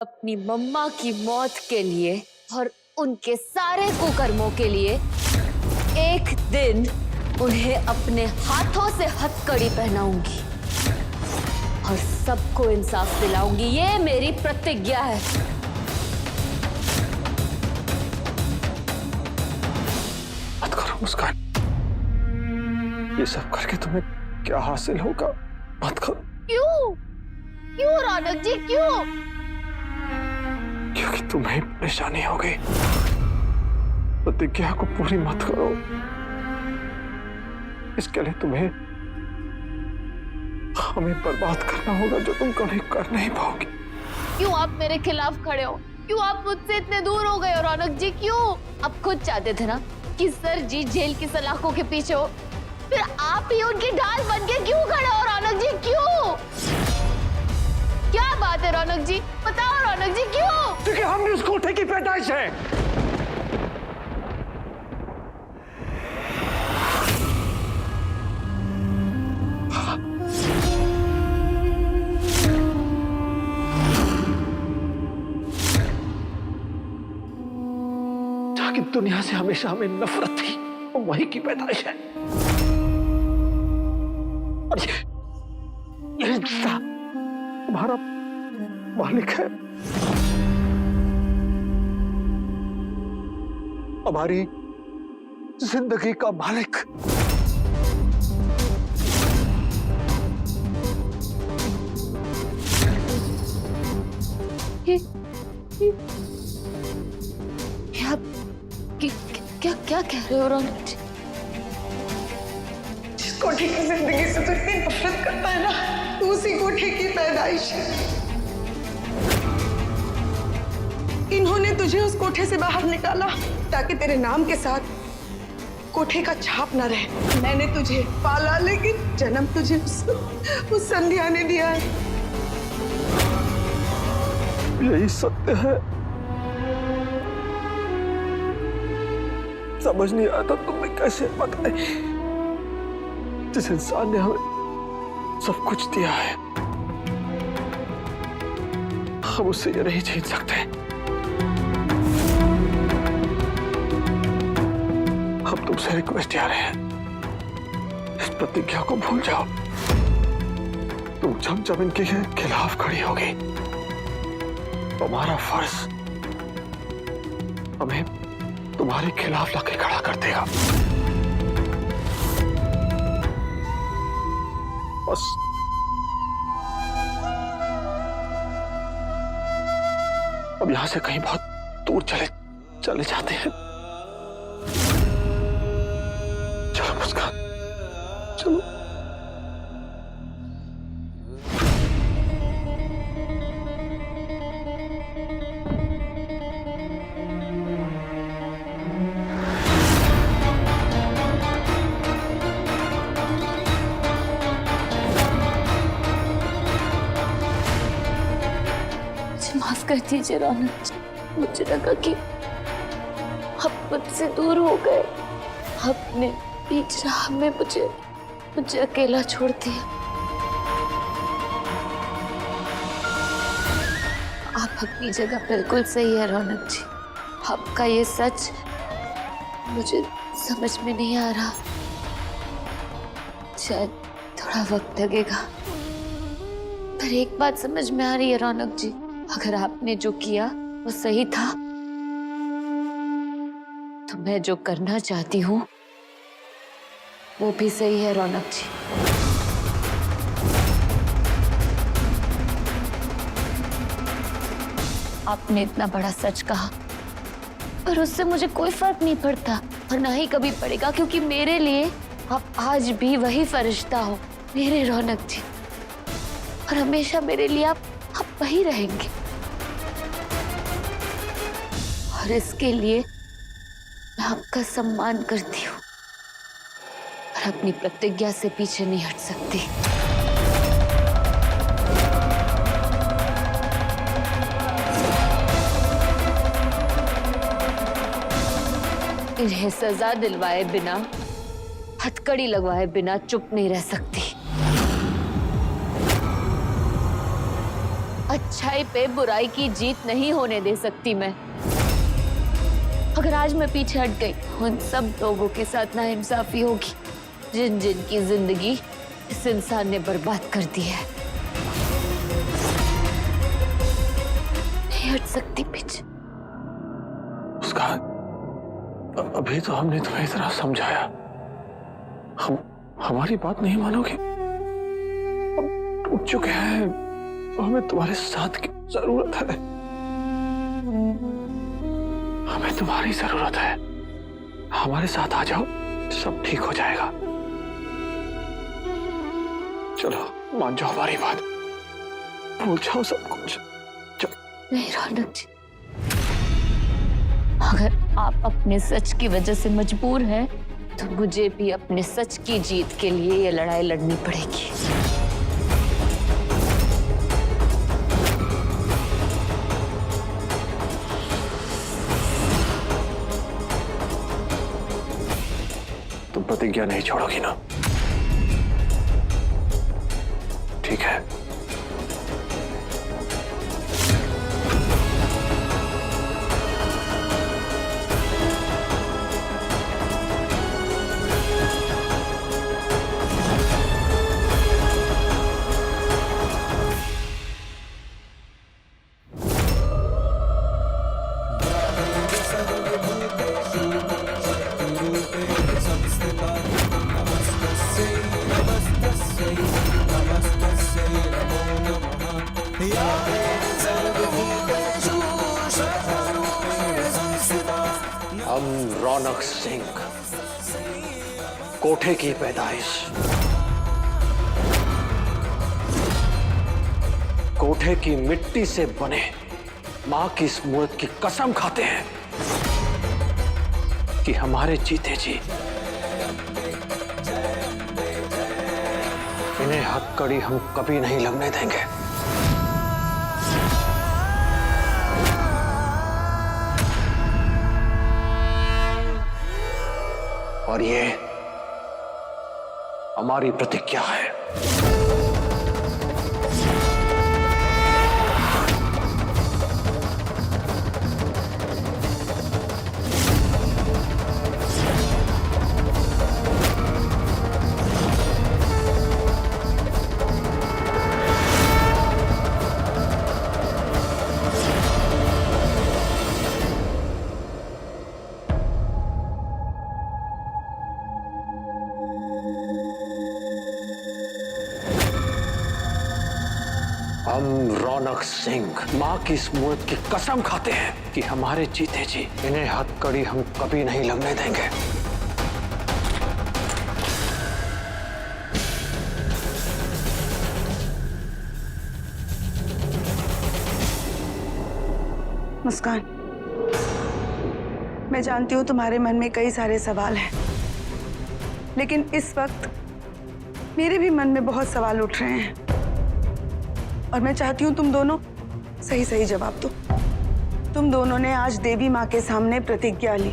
अपनी मम्मा की मौत के लिए और उनके सारे कुकर्मों के लिए एक दिन उन्हें अपने हाथों से हथकड़ी पहनाऊंगी और सबको इंसाफ दिलाऊंगी। ये मेरी प्रतिज्ञा है। मत करो मुस्कान, ये सब करके तुम्हें क्या हासिल होगा? मत करो। क्यों? क्यों रौनक जी, क्यों? क्योंकि तुम्हें परेशानी हो गई। प्रतिज्ञा को पूरी मत करो, इसके लिए तुम्हें हमें बर्बाद करना होगा जो तुम कभी कर नहीं पाओगे। क्यों आप मेरे खिलाफ खड़े हो? क्यों आप मुझसे इतने दूर हो गए हो रौनक जी? क्यों? आप खुद चाहते थे ना कि सर जी जेल की सलाखों के पीछे हो, फिर आप ही उनकी ढाल बन के क्यों खड़े हो रौनक जी? क्यों? क्या बात है रौनक जी, बताओ रौनक जी, क्यों? क्योंकि हम भी उस कोठे की पैदाइश है। कि दुनिया से हमेशा हमें नफरत थी, वो वही की पैदाइश है। और ये रिश्ता तुम्हारा मालिक है, हमारी जिंदगी का मालिक। क्या क्या कह रहे हो रौनक जी? जिस कोठे की जिंदगी से तू इतनी नफरत करता है ना, तू उसी कोठे की पैदाइश है। इन्होंने तुझे उस कोठे से बाहर निकाला ताकि तेरे नाम के साथ कोठे का छाप न रहे। मैंने तुझे पाला, लेकिन जन्म तुझे उस संध्या ने दिया है। यही सत्य है। समझ नहीं आता तुम्हें कैसे बताए। जिस इंसान ने हमें सब कुछ दिया है, हम उससे ये नहीं छीन सकते। हम तुमसे रिक्वेस्ट आ रहे हैं, इस प्रतिज्ञा को भूल जाओ। तुम जब इनके खिलाफ खड़ी होगी, तुम्हारा फर्ज हमें तुम्हारे खिलाफ लाके खड़ा कर देगा। बस अब यहां से कहीं बहुत दूर चले जाते हैं। चलो मुस्कान, चलो। माफ कर दीजिए रौनक जी, मुझे लगा कि आप मुझसे दूर हो गए। आपने बीच राह में मुझे अकेला छोड़ दिया। आप अपनी जगह बिल्कुल सही है रौनक जी। आपका ये सच मुझे समझ में नहीं आ रहा, शायद थोड़ा वक्त लगेगा। पर एक बात समझ में आ रही है रौनक जी, अगर आपने जो किया वो सही था, तो मैं जो करना चाहती हूँ वो भी सही है रौनक जी। आपने इतना बड़ा सच कहा, पर उससे मुझे कोई फर्क नहीं पड़ता और ना ही कभी पड़ेगा, क्योंकि मेरे लिए आप आज भी वही फरिश्ता हो, मेरे रौनक जी, और हमेशा मेरे लिए आप वही रहेंगे। और इसके लिए मैं आपका सम्मान करती हूँ और अपनी प्रतिज्ञा से पीछे नहीं हट सकती। इन्हें सजा दिलवाए बिना, हथकड़ी लगवाए बिना चुप नहीं रह सकती। अच्छा अच्छाई पे बुराई की जीत नहीं होने दे सकती मैं। अगर आज मैं पीछे हट गई, उन सब लोगों के साथ नाइंसाफी होगी जिन जिन की जिंदगी इस इंसान ने बर्बाद कर दी है। नहीं हट सकती पीछे। मुस्कान, अभी तो हमने तुम्हें इतना समझाया, हमारी बात नहीं मानोगे? अब टूट चुके हैं, हमें तुम्हारे साथ की जरूरत है। हमें तुम्हारी जरूरत है। हमारे साथ आ जाओ, सब ठीक हो जाएगा। चलो मान जाओ हमारी बात, भूल जाओ सब कुछ। नहीं रौनक जी, अगर आप अपने सच की वजह से मजबूर हैं, तो मुझे भी अपने सच की जीत के लिए ये लड़ाई लड़नी पड़ेगी। तुम प्रतिज्ञा नहीं छोड़ोगी ना? ठीक है। हम रौनक सिंह, कोठे की पैदाइश, कोठे की मिट्टी से बने मां की इस मूर्त की कसम खाते हैं कि हमारे जीते जी इन्हें हथकड़ी हम कभी नहीं लगने देंगे। और ये हमारी प्रतिज्ञा है। हम रौनक सिंह मां की इस मूर्त की कसम खाते हैं कि हमारे जीते जी इन्हें हथकड़ी हम कभी नहीं लगने देंगे। मुस्कान, मैं जानती हूँ तुम्हारे मन में कई सारे सवाल हैं, लेकिन इस वक्त मेरे भी मन में बहुत सवाल उठ रहे हैं और मैं चाहती हूँ तुम दोनों सही सही जवाब दो। तुम दोनों ने आज देवी माँ के सामने प्रतिज्ञा ली,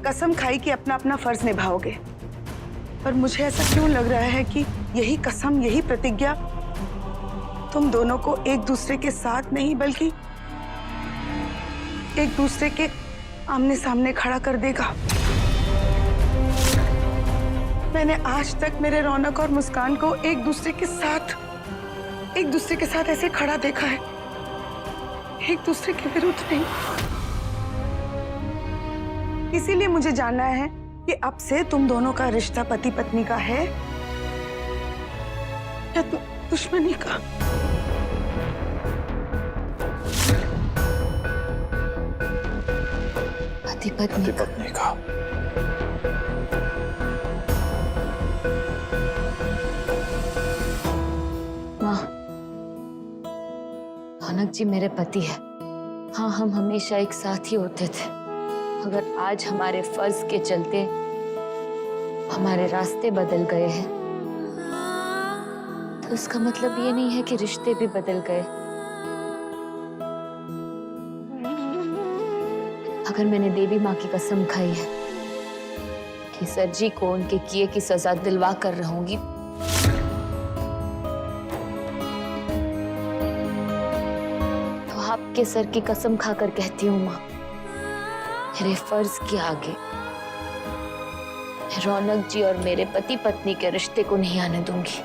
कसम खाई कि अपना अपना फर्ज निभाओगे, पर मुझे ऐसा क्यों लग रहा है कि यही कसम, यही प्रतिज्ञा तुम दोनों को एक दूसरे के साथ नहीं बल्कि एक दूसरे के आमने सामने खड़ा कर देगा। मैंने आज तक मेरे रौनक और मुस्कान को एक दूसरे के साथ ऐसे खड़ा देखा है, एक दूसरे के विरुद्ध नहीं। इसीलिए मुझे जानना है कि अब से तुम दोनों का रिश्ता पति पत्नी का है या दुश्मनी का। पति पत्नी का। रौनक जी मेरे पति है। हाँ, हम हमेशा एक साथ ही होते थे। अगर आज हमारे फर्ज के चलते हमारे रास्ते बदल गए हैं, तो इसका मतलब ये नहीं है कि रिश्ते भी बदल गए। अगर मैंने देवी माँ की कसम खाई है कि सर जी को उनके किए की सजा दिलवा कर रहूंगी, आपके सर की कसम खाकर कहती हूँ माँ, मेरे फर्ज के आगे रौनक जी और मेरे पति पत्नी के रिश्ते को नहीं आने दूंगी।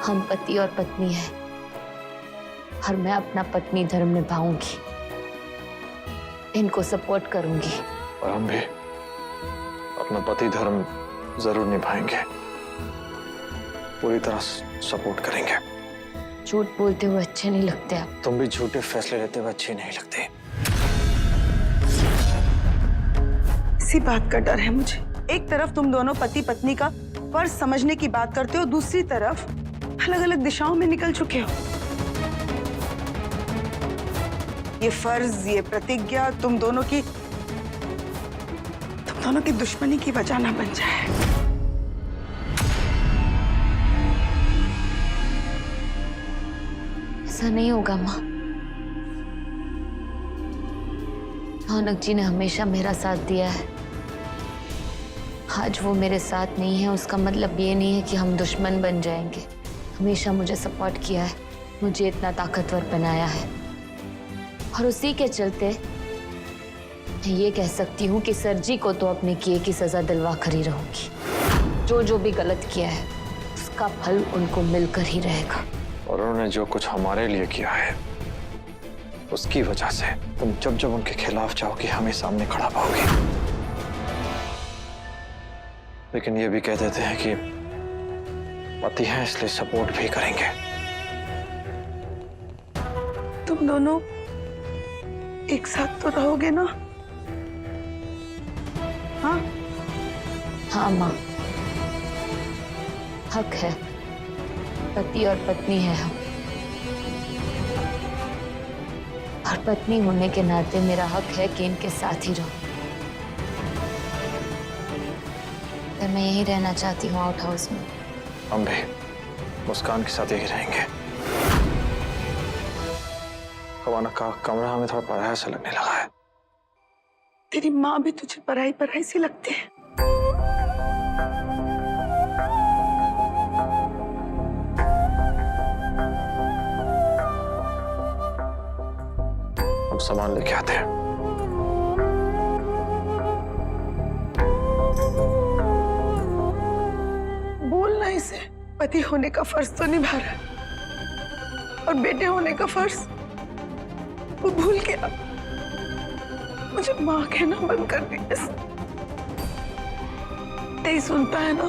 हम पति और पत्नी हैं और मैं अपना पत्नी धर्म निभाऊंगी, इनको सपोर्ट करूंगी। और हम भी अपना पति धर्म जरूर निभाएंगे, पूरी तरह सपोर्ट करेंगे। झूठ बोलते हुए अच्छे नहीं लगते आप। तुम भी झूठे फैसले लेते हुए अच्छी नहीं लगती। इसी बात का डर है मुझे। एक तरफ तुम दोनों पति पत्नी का फर्ज समझने की बात करते हो, दूसरी तरफ अलग अलग दिशाओं में निकल चुके हो। ये फर्ज, ये प्रतिज्ञा तुम दोनों की दुश्मनी की वजह ना बन जाए। ऐसा नहीं होगा माँ। रौनक जी ने हमेशा मेरा साथ दिया है। आज वो मेरे साथ नहीं है, उसका मतलब ये नहीं है कि हम दुश्मन बन जाएंगे। हमेशा मुझे सपोर्ट किया है, मुझे इतना ताकतवर बनाया है, और उसी के चलते मैं ये कह सकती हूँ कि सर जी को तो अपने किए की सजा दिलवा कर ही रहूंगी। जो भी गलत किया है उसका फल उनको मिलकर ही रहेगा। और उन्होंने जो कुछ हमारे लिए किया है उसकी वजह से तुम जब जब उनके खिलाफ जाओगी हमें सामने खड़ा पाओगी। लेकिन ये भी कह देते हैं कि पति हैं इसलिए सपोर्ट भी करेंगे। तुम दोनों एक साथ तो रहोगे ना? हाँ हाँ माँ, हक है, पति और पत्नी है हम, और पत्नी होने के नाते मेरा हक है कि इनके साथ ही रहूं। पर मैं यहीं रहना चाहती हूँ, आउट हाउस में। हम भी मुस्कान के साथ यही रहेंगे। कमाना का कमरा हमें थोड़ा पराया सा लगने लगा है। तेरी माँ भी तुझे पराई पराई सी लगती है। हम सामान लेके आते हैं। बोलना इसे, पति होने का फर्ज तो निभा रहा है और बेटे होने का फर्ज वो भूल गया। मुझे माँ कहना बंद कर दिया। नहीं सुनता है ना,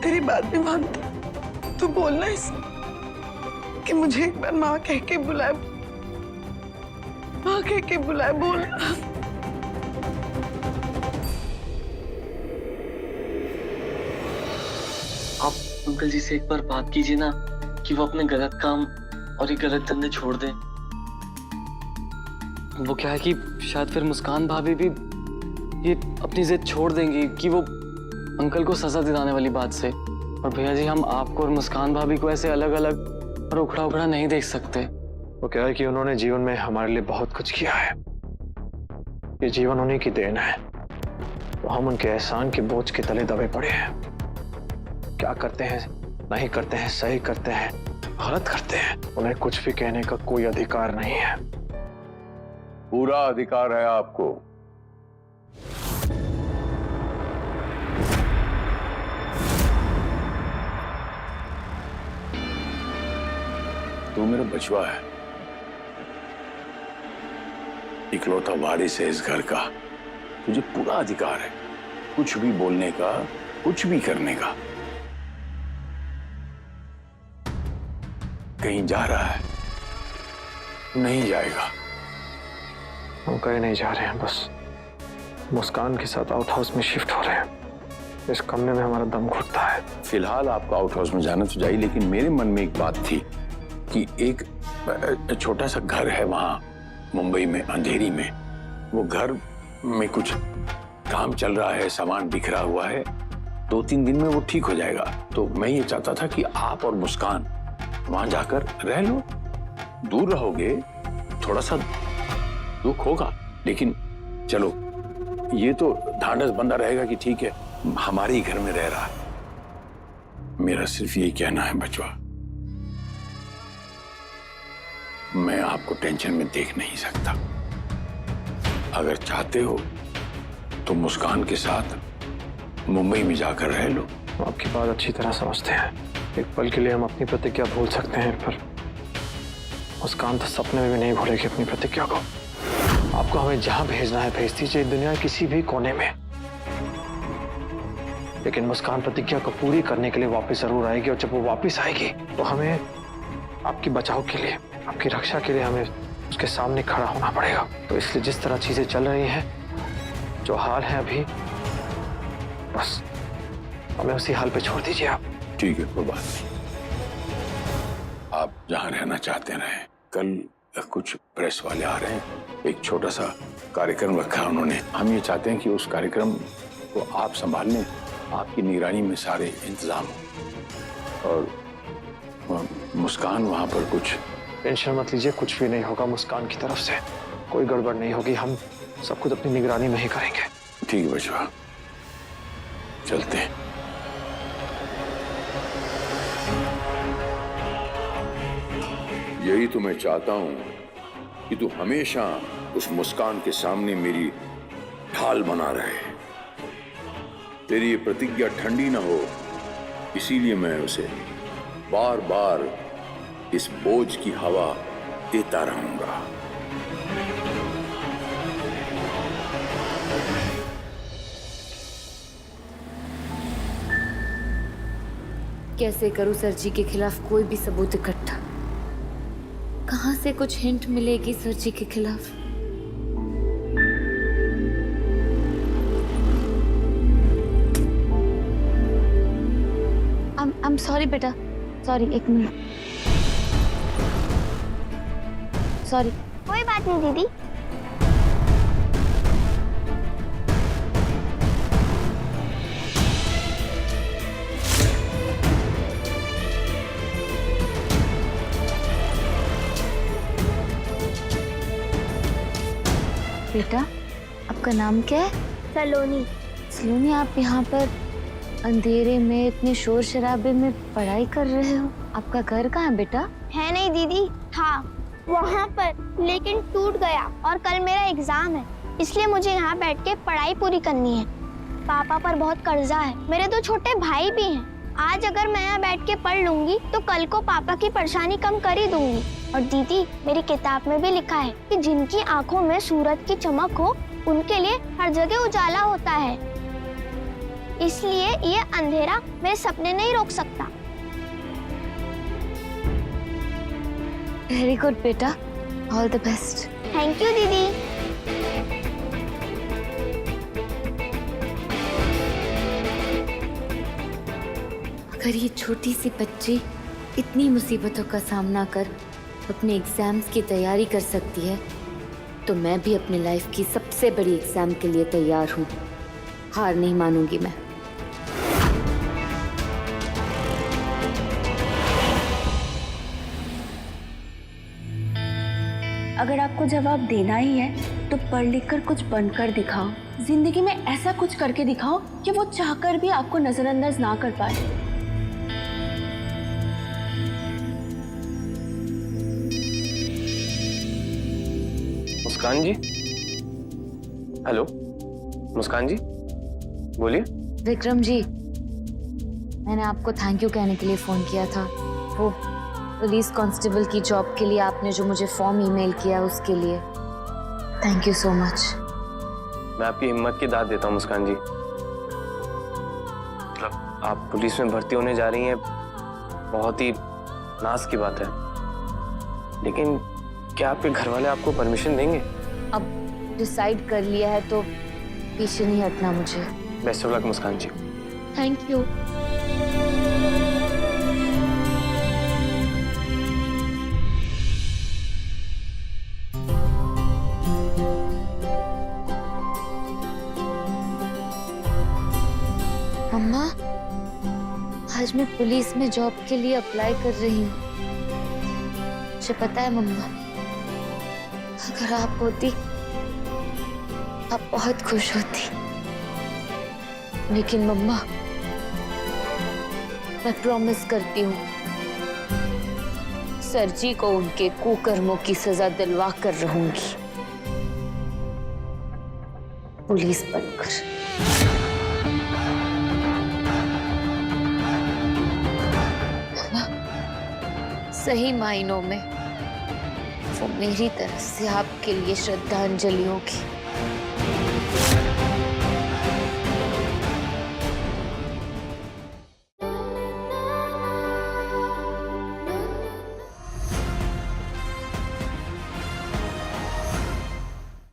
तेरी बात नहीं मानता। तू बोलना इसे कि मुझे एक बार माँ कह के बुलाए, माँ कह के बुलाए, बोलना। आप अंकल जी से एक बार बात कीजिए ना कि वो अपने गलत काम और ये गलत धंधे छोड़ दें। वो क्या है कि शायद फिर मुस्कान भाभी भी ये अपनी जिद छोड़ देंगी कि वो अंकल को सजा दिलाने वाली बात से। और भैया जी, हम आपको और मुस्कान भाभी को ऐसे अलग अलग और उखड़ा उखड़ा नहीं देख सकते। वो क्या है कि उन्होंने जीवन में हमारे लिए बहुत कुछ किया है। ये जीवन उन्हीं की देन है, तो हम उनके एहसान के बोझ के तले दबे पड़े हैं। क्या करते हैं, नहीं करते हैं, सही करते हैं, गलत करते हैं, उन्हें कुछ भी कहने का कोई अधिकार नहीं है। पूरा अधिकार है आपको। तू मेरा बचवा है, इकलौता वारिस है इस घर का। तुझे पूरा अधिकार है कुछ भी बोलने का, कुछ भी करने का। कहीं जा रहा है? नहीं जाएगा। हम कहीं नहीं जा रहे हैं, बस मुस्कान के साथ आउट हाउस में शिफ्ट हो रहे हैं। इस कमरे में हमारा दम घुटता है। फिलहाल आपको आउट हाउस में जाना तो जाइए, लेकिन मेरे मन में एक बात थी कि एक छोटा सा घर है वहां मुंबई में, अंधेरी में। वो घर में कुछ काम चल रहा है, सामान बिखरा हुआ है। 2-3 दिन में वो ठीक हो जाएगा। तो मैं ये चाहता था कि आप और मुस्कान वहां जाकर रह लो। दूर रहोगे, थोड़ा सा दुख होगा, लेकिन चलो, ये तो ढांढस बंधा रहेगा कि ठीक है, हमारे ही घर में रह रहा है। मेरा सिर्फ यही कहना है बचवा, मैं आपको टेंशन में देख नहीं सकता। अगर चाहते हो तो मुस्कान के साथ मुंबई में जाकर रह लो। हम आपकी बात अच्छी तरह समझते हैं। एक पल के लिए हम अपनी प्रतिज्ञा भूल सकते हैं, पर मुस्कान तो सपने में भी नहीं भूलेगी अपनी प्रतिज्ञा को। आपको हमें जहां भेजना है भेज दीजिए, दुनिया किसी भी कोने में। लेकिन मुस्कान प्रतिज्ञा को पूरी करने के लिए वापस जरूर आएगी, और जब वो वापस आएगी तो हमें आपकी बचाव के लिए, आपकी रक्षा के लिए हमें उसके सामने खड़ा होना पड़ेगा। तो इसलिए जिस तरह चीजें चल रही हैं, जो हाल है अभी, बस हमें उसी हाल पे छोड़ दीजिए आप। ठीक है, कोई बात नहीं। आप जहां रहना चाहते रहें। कल कुछ प्रेस वाले आ रहे हैं, एक छोटा सा कार्यक्रम रखा है उन्होंने। हम ये चाहते हैं कि उस कार्यक्रम को आप संभाल लें, आपकी निगरानी में सारे इंतजाम हो। और मुस्कान वहां पर कुछ टेंशन मत लीजिए, कुछ भी नहीं होगा मुस्कान की तरफ से, कोई गड़बड़ नहीं होगी। हम सब कुछ अपनी निगरानी में ही करेंगे। ठीक है बचवा, चलते हैं। यही तो मैं चाहता हूं कि तू हमेशा उस मुस्कान के सामने मेरी ढाल बना रहे। तेरी ये प्रतिज्ञा ठंडी ना हो, इसीलिए मैं उसे बार बार इस बोझ की हवा देता रहूंगा। कैसे करूं सर जी के खिलाफ कोई भी सबूत इकट्ठा? कहां से कुछ हिंट मिलेगी सर जी के खिलाफ? I'm sorry बेटा, सॉरी, एक मिनट। सॉरी। कोई बात नहीं दीदी। बेटा, आपका नाम क्या है? सलोनी। सलोनी, आप यहाँ पर अंधेरे में इतने शोर शराबे में पढ़ाई कर रहे हो? आपका घर कहाँ है बेटा? है नहीं दीदी, था वहाँ पर, लेकिन टूट गया। और कल मेरा एग्जाम है, इसलिए मुझे यहाँ बैठ के पढ़ाई पूरी करनी है। पापा पर बहुत कर्जा है, मेरे 2 छोटे भाई भी हैं। आज अगर मैं यहाँ बैठ के पढ़ लूंगी तो कल को पापा की परेशानी कम कर ही दूंगी। और दीदी, मेरी किताब में भी लिखा है कि जिनकी आंखों में सूरज की चमक हो, उनके लिए हर जगह उजाला होता है। इसलिए ये अंधेरा मेरे सपने नहीं रोक सकता। वेरी गुड बेटा, all the best. Thank you दीदी। अगर ये छोटी सी बच्ची इतनी मुसीबतों का सामना कर अपने एग्जाम्स की तैयारी कर सकती है, तो मैं भी अपनी लाइफ की सबसे बड़ी एग्जाम के लिए तैयार हूँ। हार नहीं मानूंगी मैं। अगर आपको जवाब देना ही है तो पढ़ लिख कर कुछ बनकर दिखाओ। जिंदगी में ऐसा कुछ करके दिखाओ कि वो चाहकर भी आपको नजरअंदाज ना कर पाए। मुस्कान जी, हेलो मुस्कान जी, बोलिए। विक्रम जी, मैंने आपको थैंक यू कहने के लिए फोन किया था। वो पुलिस कांस्टेबल की जॉब के लिए आपने जो मुझे फॉर्म ईमेल किया, उसके लिए थैंक यू सो मच। मैं आपकी हिम्मत की दाद देता हूँ मुस्कान जी। मतलब आप पुलिस में भर्ती होने जा रही हैं, बहुत ही नाज की बात है। लेकिन क्या आपके घर वाले आपको परमिशन देंगे? अब डिसाइड कर लिया है तो पीछे नहीं हटना मुझे। Best of luck Muskan ji. Thank you. मम्मा, आज मैं पुलिस में जॉब के लिए अप्लाई कर रही हूँ। मुझे पता है मम्मा, अगर आप होती आप बहुत खुश होती। लेकिन मम्मा, मैं प्रॉमिस करती हूँ, सर जी को उनके कुकर्मों की सजा दिलवा कर रहूंगी, पुलिस बनकर। सही मायनों में वो मेरी तरफ से आपके लिए श्रद्धांजलि होगी।